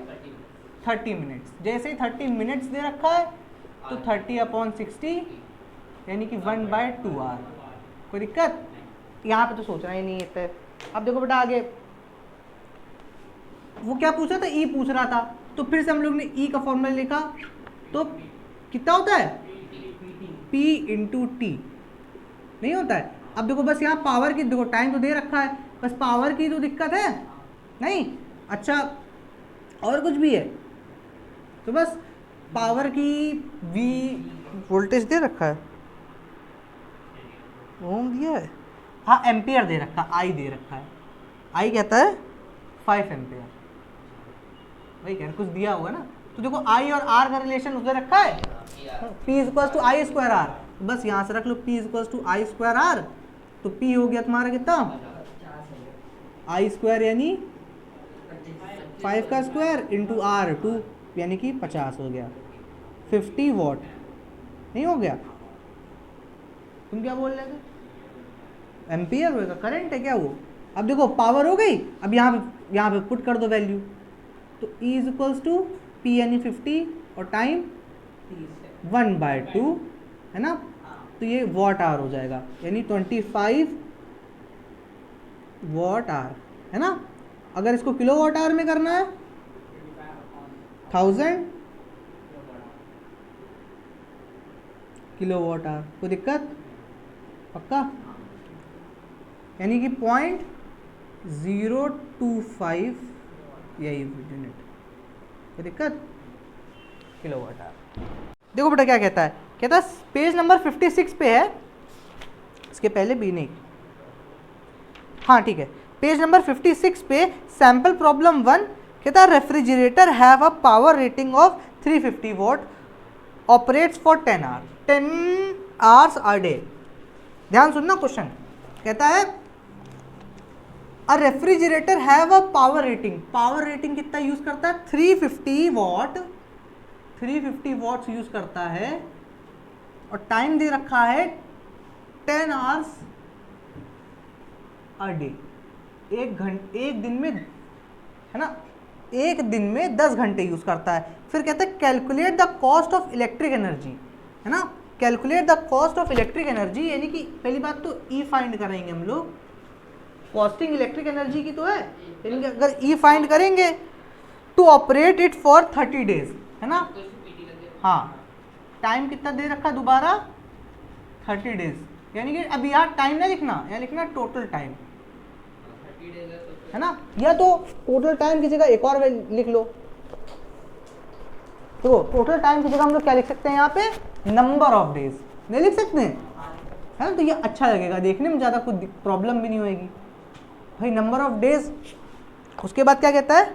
30 मिनट्स। जैसे ही 30 मिनट्स दे रखा है तो 30/60 यानी कि 1/2 आर। कोई दिक्कत? यहाँ पे तो सोचना ही नहीं है। अब देखो बेटा आगे वो क्या पूछ रहा था, ई पूछ रहा था, तो फिर से हम लोग ने ई का फॉर्मूला लिखा, तो कितना होता है P इंटू टी, नहीं होता है। अब देखो बस यहाँ पावर की, देखो टाइम तो दे रखा है, बस पावर की तो दिक्कत है नहीं। अच्छा और कुछ भी है तो बस पावर की V वोल्टेज दे रखा है, ओम दिया है, हाँ एम्पियर दे रखा है, आई दे रखा है, आई कहता है 5 एम्पियर। वही कह रहे कुछ दिया होगा ना। तो देखो आई और आर का रिलेशन उसने रखा है, P is equal to I square R. बस यहाँ से रख लो P is equal to I square R, तो P हो गया तुम्हारा कितना, आई स्क्वायर यानी 5 का स्क्वायर इंटू आर 2 यानी कि 50 हो गया, 50 वॉट, नहीं हो गया? तुम क्या बोल रहे थे? एम्पियर होगा, करंट है क्या वो? अब देखो पावर हो गई, अब यहाँ पे पुट कर दो वैल्यू, तो E is equals to P यानी 50 और टाइम 1/2, है ना। तो ये वॉट आवर हो जाएगा, यानी 25 वॉट आवर, है ना। अगर इसको किलो वॉट आवर में करना है 1000 किलो वॉट आवर। कोई दिक्कत? पक्का? यानी कि 0.025 यही यूनिट। कोई दिक्कत? Kilowatt hour. देखो बेटा क्या कहता है, कहता है पेज नंबर 56 पे है, इसके पहले भी नहीं, हाँ ठीक है, पेज नंबर 56 पे सैंपल प्रॉब्लम 1 कहता है refrigerator have a power rating of 350 what, operates for 10 hours, 10 hours a day. ध्यान सुनना क्वेश्चन, कहता है अ refrigerator have a power rating, power rating कितना यूज करता है, 350 वॉट, 350 वॉट्स यूज करता है, और टाइम दे रखा है 10 आवर्स अ डे, एक दिन में, है ना, एक दिन में 10 घंटे यूज करता है। फिर कहता है calculate the cost of electric energy, है ना, calculate the cost of electric energy, यानी कि पहली बात तो ई फाइंड करेंगे हम लोग, कॉस्टिंग इलेक्ट्रिक एनर्जी की तो है, यानी कि अगर ई फाइंड करेंगे to operate it for 30 days, है ना, हाँ, टाइम कितना दे रखा दोबारा 30 डेज, यानी कि अब यहाँ टाइम ना लिखना, यहाँ लिखना टोटल टाइम, है ना, या तो टोटल टाइम की जगह एक और लिख लो, तो टोटल टाइम की जगह हम लोग क्या लिख सकते हैं यहाँ पे, नंबर ऑफ डेज, नहीं लिख सकते हैं, है ना, तो ये अच्छा लगेगा देखने में, ज़्यादा कुछ प्रॉब्लम भी नहीं होएगी भाई, नंबर ऑफ डेज। उसके बाद क्या कहता है,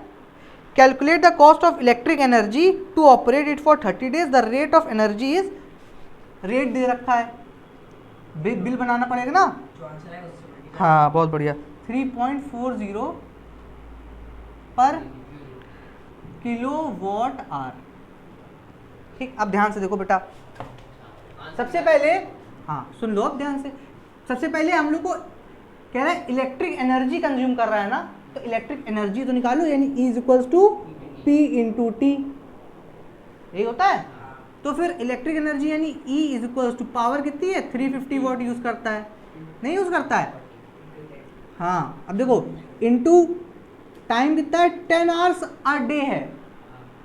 calculate the cost of electric energy to operate it for 30 days, the rate of energy is, rate दे रखा है, बिल बनाना पड़ेगा ना, हाँ बहुत बढ़िया, 3.40 पर किलो वॉट आवर। ठीक, अब ध्यान से देखो बेटा, सबसे पहले, हाँ सुन लो अब ध्यान से, सबसे पहले हम लोग को कह रहा है इलेक्ट्रिक एनर्जी कंज्यूम कर रहा है ना, तो इलेक्ट्रिक एनर्जी तो निकालो, यानी E equals to P into T, यही होता है। तो फिर इलेक्ट्रिक एनर्जी यानी E इक्वल्स टू पावर कितनी है, 350 वॉट यूज करता है, नहीं यूज करता है, हाँ, अब देखो इंटू टाइम कितना है, 10 आवर्स अ डे है,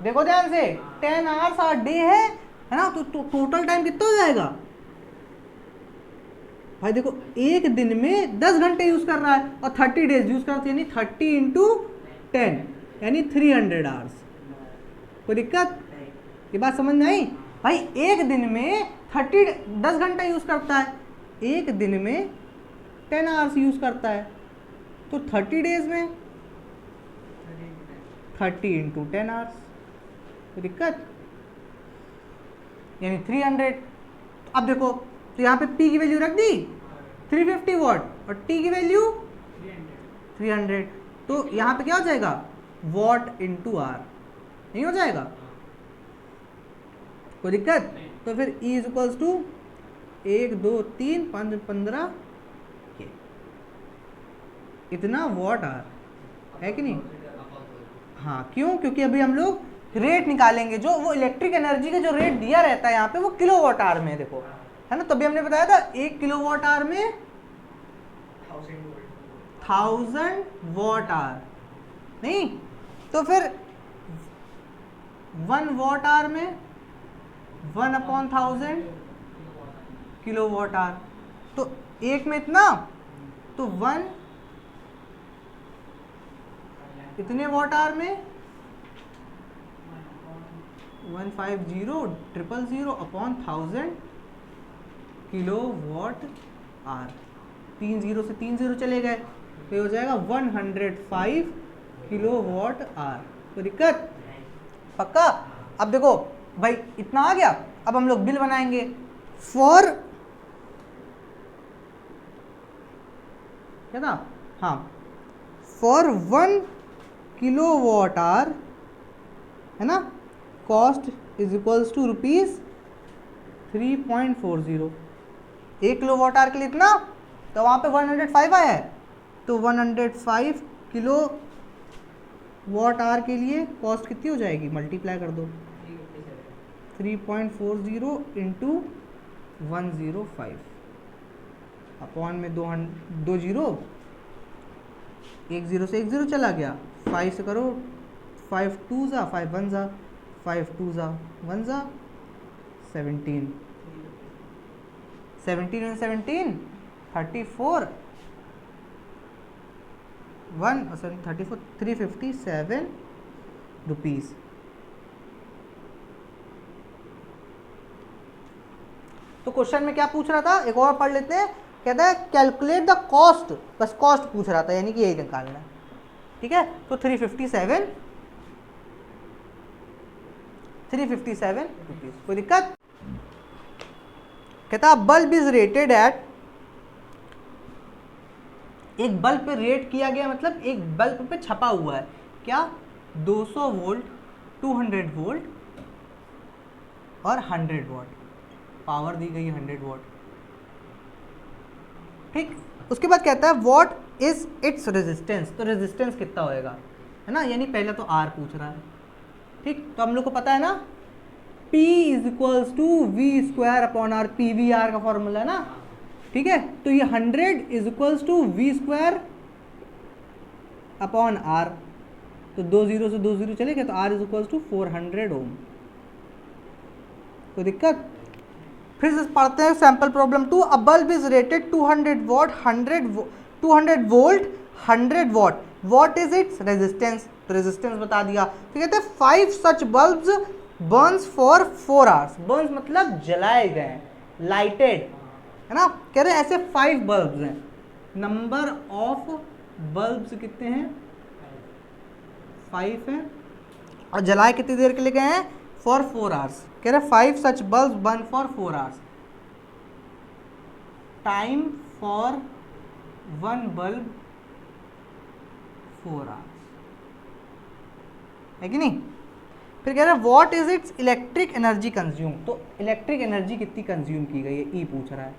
देखो ध्यान से 10 आवर्स अ डे है ना, तो टोटल टाइम कितना हो जाएगा भाई, देखो एक दिन में 10 घंटे यूज कर रहा है, और 30 डेज यूज करते यानी 30 इंटू 10 यानी 300 आवर्स। कोई दिक्कत, ये बात समझ में आई भाई, एक दिन में 10 घंटा यूज करता है, एक दिन में 10 आवर्स यूज करता है, तो 30 डेज में 30 इंटू 10 आवर्स, कोई दिक्कत, यानी 300। अब देखो तो यहाँ पे P की वैल्यू रख दी 350 वॉट, और T की वैल्यू 300, तो यहाँ पे क्या हो जाएगा, वॉट इंटू आर, नहीं हो जाएगा, कोई दिक्कत। तो फिर E इक्वल्स टू 1 2 3 5 15 इतना वॉट आर, है कि नहीं, हाँ क्यों, क्योंकि अभी हम लोग रेट निकालेंगे, जो वो इलेक्ट्रिक एनर्जी का जो रेट दिया रहता है यहाँ पे वो किलो वॉट आवर में, देखो है ना, तभी हमने बताया था 1 किलो वॉट आवर में 1000 वॉट आवर, नहीं, तो फिर 1 वॉट आवर में 1/1000 किलो वॉट आवर, तो एक में इतना, तो 1 इतने वॉट आवर में 150,000 किलो वॉट आवर, 3 0 से 3 0 चले गए, तो हो जाएगा 105 किलो वॉट आवर, कोई दिक्कत, पक्का। अब देखो भाई इतना आ गया, अब हम लोग बिल बनाएंगे फॉर, क्या था, हाँ, फॉर 1 किलो वॉट आवर, है ना, cost is equals to ₹3.40, 1 kilowatt hour के लिए इतना, तो वहाँ पे 105 आया है, तो 105 किलो वॉट आवर के लिए कॉस्ट कितनी हो जाएगी, मल्टीप्लाई कर दो, 3.40 इंटू 105 अपॉन में 2 जीरो, 1 0 से 1 0 चला गया, 5 से करो, 5 2 जा, 5 1 जा, 5 2 जा 1 जा, 17 17 and 17 34 34 357 रुपीज़। तो क्वेश्चन में क्या पूछ रहा था, एक और पढ़ लेते हैं, कहता है कैलकुलेट द कॉस्ट, बस कॉस्ट पूछ रहा था, यानी कि यही निकालना है, ठीक है। तो 357 357 रुपीज। कोई दिक्कत? कहता बल्ब इज रेटेड एट, एक बल्ब पे रेट किया गया मतलब एक बल्ब पे छपा हुआ है क्या, 200 वोल्ट, 200 वोल्ट और 100 वॉट, पावर दी गई 100 वॉट। ठीक, उसके बाद कहता है व्हाट इज इट्स रेजिस्टेंस, तो रेजिस्टेंस कितना होएगा, है ना, यानी पहले तो आर पूछ रहा है। ठीक, तो हम लोग को पता है ना P is equals to V square upon R, P V R का फॉर्मूला है ना। ठीक है, तो ये 100 is equals to V square upon R, तो 2 जीरो से 2 जीरो चले गए, तो R is equals to 400 ohm. कोई दिक्कत? फिर से पढ़ते हैं sample problem 2। A bulb is rated 200 watt 200 volt 100 watt, what is its resistance, तो रेजिस्टेंस बता दिया। तो कहते हैं 5 such bulbs burns for 4 hours, burns मतलब जलाए गए, लाइटेड, है ना। कह रहे हैं ऐसे 5 बल्ब्स हैं, नंबर ऑफ बल्ब्स कितने हैं, 5 हैं, और जलाए कितनी देर के लिए गए हैं, फॉर 4 आवर्स। कह रहे 5 such bulbs burn for 4 hours, time for 1 bulb 4 hours, है कि नहीं। फिर कह रहे हैं what is its electric energy consume, तो इलेक्ट्रिक एनर्जी कितनी कंज्यूम की गई है, ई पूछ रहा है।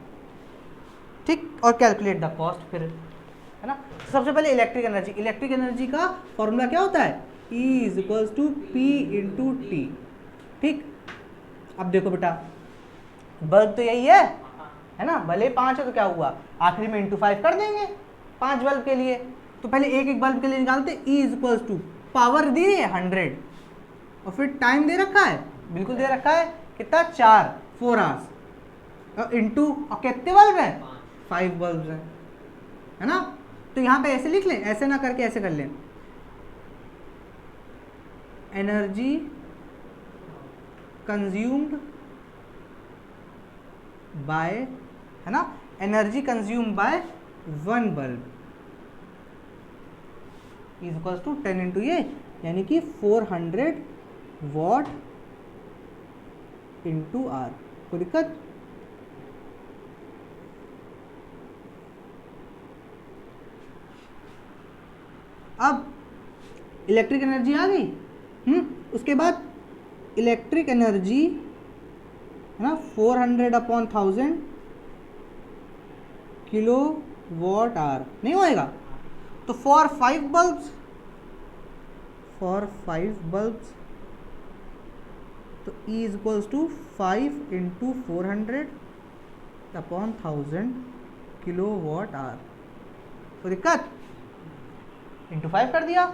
ठीक, और कैलकुलेट द कॉस्ट, फिर है ना। सबसे पहले इलेक्ट्रिक एनर्जी का फॉर्मूला क्या होता है, E is equals to P into T. ठीक, अब देखो बेटा बल्ब तो यही है ना, भले 5 है तो क्या हुआ, आखिरी में इंटू 5 कर देंगे 5 बल्ब के लिए। तो पहले एक एक बल्ब के लिए निकालते, E is equals to power दी है 100 और फिर टाइम दे रखा है, बिल्कुल दे रखा है कितना, 4 आवर्स, और इंटू, और कितने बल्ब हैं, 5 बल्ब हैं, है ना। तो यहाँ पे ऐसे लिख लें, ऐसे ना करके ऐसे कर लें, एनर्जी कंज्यूम्ड बाय, है ना, energy consumed by 1 bulb is equals to 10 into ये, यानी कि 400 वॉट इंटू आर। कोई दिक्कत? अब इलेक्ट्रिक एनर्जी आ गई। उसके बाद इलेक्ट्रिक एनर्जी, है ना, 400 अपॉन 1000 किलो वॉट आर नहीं होएगा। तो फॉर 5 बल्ब्स तो E is equals to 5 into 400 upon 1000 kilowatt R. तो दिक्कत, इंटू 5 कर दिया।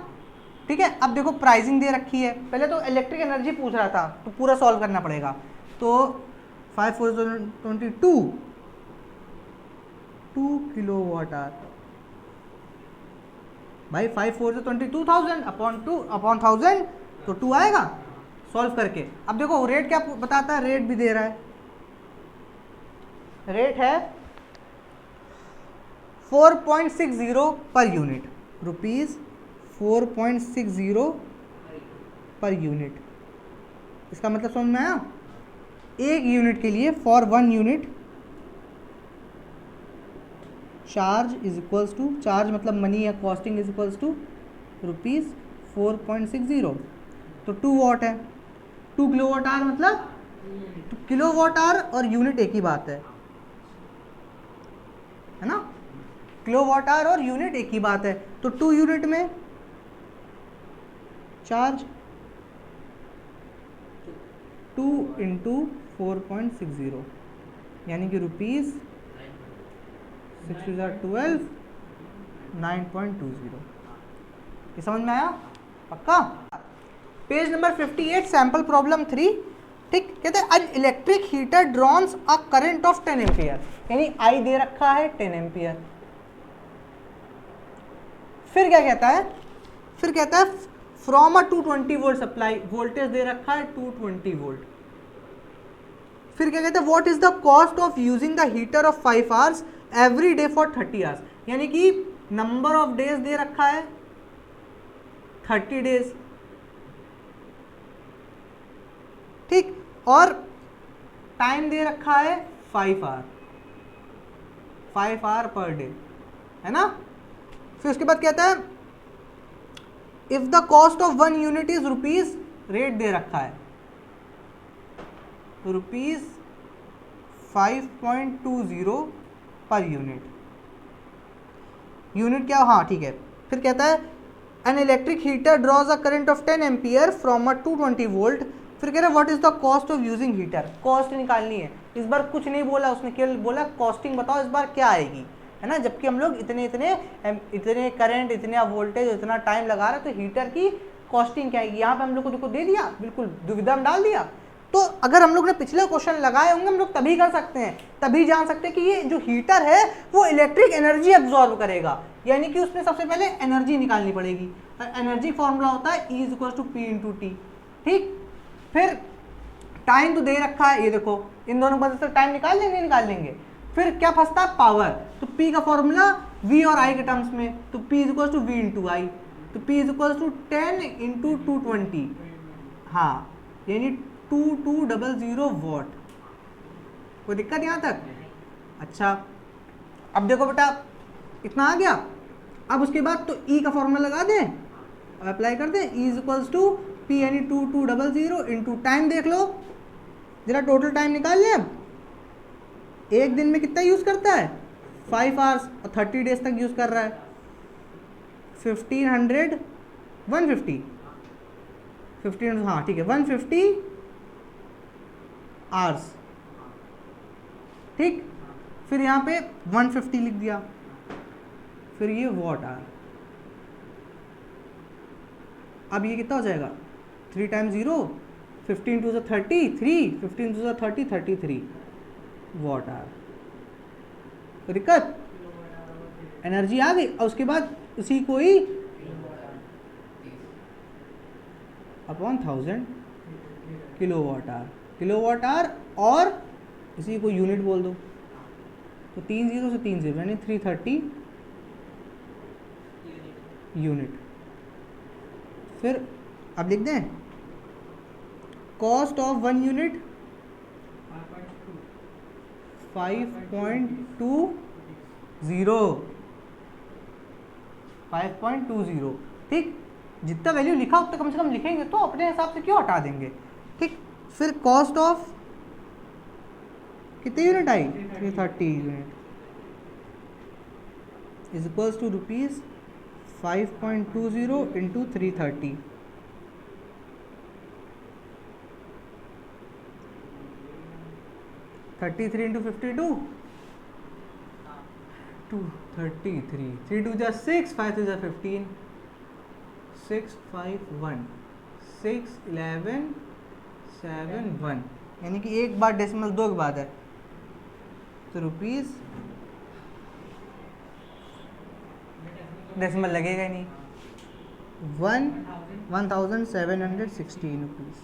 ठीक है, अब देखो प्राइसिंग दे रखी है, पहले तो इलेक्ट्रिक एनर्जी पूछ रहा था तो पूरा सॉल्व करना पड़ेगा। तो 5 4 22 2 किलो वॉट आर, भाई 5 4 से 22,000 अपॉन 2 अपॉन 1000 तो 2 आएगा सॉल्व करके। अब देखो रेट क्या बताता है, रेट भी दे रहा है, रेट है 4.60 per unit, rupees 4.60 per unit. इसका मतलब समझ में आया, एक यूनिट के लिए for 1 unit charge is equals to, charge मतलब मनी या costing is equals to rupees 4.60, तो 2 वॉट है, 2 किलो वॉट आर मतलब, तो किलो वॉट आर और यूनिट एक ही बात है ना, किलो वॉट आर और यूनिट एक ही बात है। तो 2 यूनिट में चार्ज 2 इंटू 4.60 यानी कि रुपीज 6,12 9.20। ये समझ में आया पक्का। Page number 58 sample problem 3। ठीक, कहते हैं an electric heater drones a current of 10 ampere, यानी आई दे रखा है 10 एम्पियर। फिर क्या कहता है, फिर कहता है from a 220 volt supply, voltage दे रखा है 220 वोल्ट। फिर क्या कहते हैं what is the cost of using the heater of 5 hours every day for 30 hours, यानी कि नंबर ऑफ डेज दे रखा है 30 डेज, ठीक, और टाइम दे रखा है 5 आवर, 5 आवर पर डे, है ना। फिर उसके बाद कहता है if the cost of 1 unit is rupees, rate दे रखा है रुपीज 5.20 पर यूनिट, यूनिट क्या, हाँ ठीक है। फिर कहता है an electric heater draws a current of 10 ampere from a 220 volt. फिर कह रहा है what is the cost of using heater, cost निकालनी है। इस बार कुछ नहीं बोला उसने, केवल बोला कॉस्टिंग बताओ इस बार क्या आएगी, है ना। जबकि हम लोग इतने करंट, इतने वोल्टेज, इतना टाइम लगा रहे, तो हीटर की कॉस्टिंग क्या आएगी। यहाँ पे हम लोग को देखो दे दिया, बिल्कुल दुविधा में डाल दिया। तो अगर हम लोग ने पिछले क्वेश्चन लगाए होंगे हम लोग तभी कर सकते हैं, तभी जान सकते हैं कि ये जो हीटर है वो इलेक्ट्रिक एनर्जी एब्जॉर्ब करेगा, यानी कि उसमें सबसे पहले एनर्जी निकालनी पड़ेगी। और एनर्जी फॉर्मूला होता है E = P × T, ठीक। फिर टाइम तो दे रखा है, ये देखो इन दोनों में से टाइम निकाल लेंगे, निकाल लेंगे। फिर क्या फंसता है, पावर, तो P का फॉर्मूला V और I के टर्म्स में, तो P = V × I, तो P = 10 × 220, हाँ यानी 2200 वॉट। कोई दिक्कत यहाँ तक? अच्छा, अब देखो बेटा इतना आ गया। अब उसके बाद तो E का फॉर्मूला लगा दें, अप्लाई कर दें, E = P यानी 2200 इंटू टाइम देख लो जरा, टोटल टाइम निकाल लें। अब एक दिन में कितना यूज़ करता है, 5 आवर्स, और 30 डेज तक यूज़ कर रहा है। 1500 150 हाँ ठीक है 150 आवर्स, ठीक। फिर यहाँ पे 150 लिख दिया, फिर ये वॉट आवर। अब ये कितना हो जाएगा, 3 × 0, 15 × 33, 15 × 30 33 वॉट आवर। तो दिक्कत, एनर्जी आ गई। और उसके बाद उसी को ही अपॉन 1000 किलोवाट आवर, और इसी को यूनिट बोल दो, तो 3 0 से 3 0 यानी 330 यूनिट। फिर अब लिख दें कॉस्ट ऑफ 1 यूनिट 5.20, ठीक। जितना वैल्यू लिखा उतना कम से कम लिखेंगे तो, अपने हिसाब से क्यों हटा देंगे, ठीक। फिर कॉस्ट ऑफ कितने यूनिट आई, 330 unit, is equals to rupees 5.20 into 330, (33 × 52) 233, 3 2 6, 5 3 15, 6 5 1, 6 11 7 1, यानी कि एक बार डेसिमल 2 के बाद है, तो रुपीज डेसिमल लगेगा ही नहीं, 1716 रुपीज़।